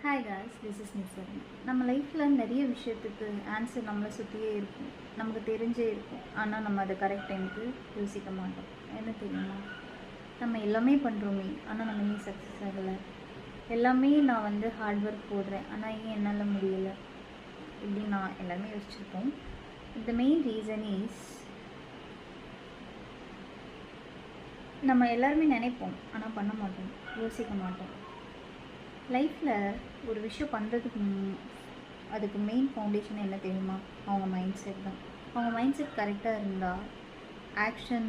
Hi guys, this is நிசர்ன். நம்ம லைஃப்பில் நிறைய விஷயத்துக்கு ஆன்சர் நம்மளை சுற்றியே இருக்கும், நமக்கு தெரிஞ்சே இருக்கும். ஆனால் நம்ம அதை கரெக்ட் டைமுக்கு யோசிக்க மாட்டோம். என்ன தெரியுமா? நம்ம எல்லாமே பண்ணுறோமே, ஆனால் நம்ம ஏன் சக்ஸஸ் ஆகலை? எல்லாமே நான் ஹார்ட் ஒர்க் போடுறேன், ஆனால் ஏன் என்னால் முடியலை? இப்படி நான் எல்லாருமே யோசிச்சிருப்போம். த மெயின் ரீசன் இஸ், நம்ம எல்லாருமே நினைப்போம், ஆனால் பண்ண மாட்டோம், யோசிக்க மாட்டோம். லைஃப்பில் ஒரு விஷயம் பண்ணுறதுக்கு அதுக்கு மெயின் ஃபவுண்டேஷன் என்ன தெரியுமா? அவங்க மைண்ட் செட் தான். அவங்க மைண்ட் செட் கரெக்டாக இருந்தால் ஆக்ஷன்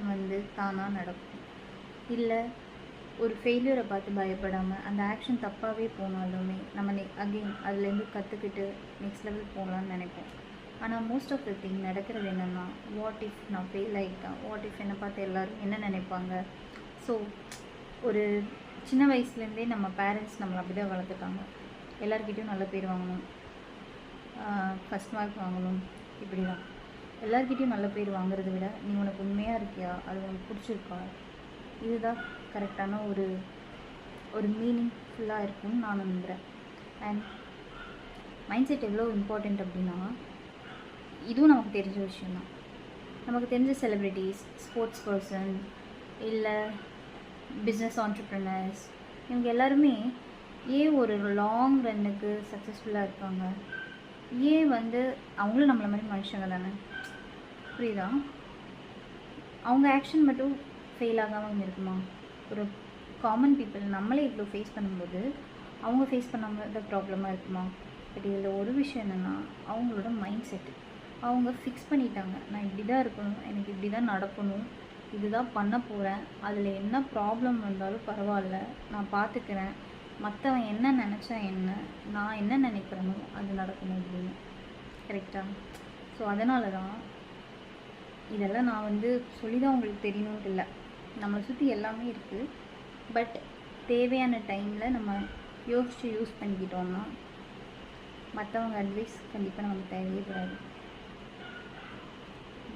தானாக நடக்கும். இல்லை ஒரு ஃபெயிலியரை பார்த்து பயப்படாமல் அந்த ஆக்ஷன் தப்பாகவே போனாலுமே நம்ம அகெயின் அதுலேருந்து கற்றுக்கிட்டு நெக்ஸ்ட் லெவல் போகலான்னு நினைப்போம். ஆனால் மோஸ்ட் ஆஃப் த திங் நடக்கிறது என்னென்னா, வாட் இஃப் நான் ஃபெயில் ஆகிட்டேன், வாட் இஃப் என்னை பார்த்து எல்லோரும் என்ன நினைப்பாங்க. ஸோ ஒரு சின்ன வயசுலேருந்தே நம்ம பேரண்ட்ஸ் நம்மளை அப்படி தான் வளர்த்துட்டாங்க. எல்லாருக்கிட்டையும் நல்ல பேர் வாங்கணும், ஃபஸ்ட் மார்க் வாங்கணும், இப்படி தான். எல்லாருக்கிட்டையும் நல்ல பேர் வாங்குறத விட நீ உனக்கு உண்மையாக இருக்கியா, அது உனக்கு பிடிச்சிருக்கா, இதுதான் கரெக்டான ஒரு மீனிங்ஃபுல்லாக இருக்கும்னு நான் நம்புகிறேன். அண்ட் மைண்ட் செட் எவ்வளோ இம்பார்ட்டண்ட் அப்படின்னா, இதுவும் நமக்கு தெரிஞ்ச விஷயந்தான். நமக்கு தெரிஞ்ச செலிப்ரிட்டிஸ், ஸ்போர்ட்ஸ் பர்சன், இல்லை பிஸ்னஸ் ஆண்டர்ப்ரனர்ஸ், இவங்க எல்லாருமே ஏன் ஒரு லாங் ரன்னுக்கு சக்ஸஸ்ஃபுல்லாக இருக்காங்க? ஏன் அவங்களும் நம்மள மாதிரி மனுஷங்க தானே, புரியுதா? அவங்க ஆக்ஷன் மட்டும் ஃபெயில் ஆகாமல் இருக்குமா? ஒரு காமன் பீப்புள் நம்மளே இவ்வளோ ஃபேஸ் பண்ணும்போது அவங்க ஃபேஸ் பண்ணாமல் ப்ராப்ளமாக இருக்குமா? பட் இதில் ஒரு விஷயம் என்னென்னா, அவங்களோட மைண்ட் செட்டு அவங்க ஃபிக்ஸ் பண்ணிட்டாங்க. நான் இப்படி தான் இருக்கணும், எனக்கு இப்படி தான் நடக்கணும், இதுதான் பண்ண போகிறேன், அதில் என்ன ப்ராப்ளம் வந்தாலும் பரவாயில்ல, நான் பார்த்துக்கிறேன், மற்றவன் என்ன நினச்சா என்ன, நான் என்ன நினைக்கிறேனோ அது நடக்கணும் அப்படின்னு. கரெக்டாக? ஸோ அதனால தான் இதெல்லாம் நான் சொல்லி தான் உங்களுக்கு தெரியணுன்ட்டு இல்லை. நம்மளை சுற்றி எல்லாமே இருக்குது. பட் தேவையான டைமில் நம்ம யோசித்து யூஸ் பண்ணிக்கிட்டோம்னா மற்றவங்க அட்வைஸ் கண்டிப்பாக நமக்கு தேவையே கூடாது.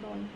பாய்.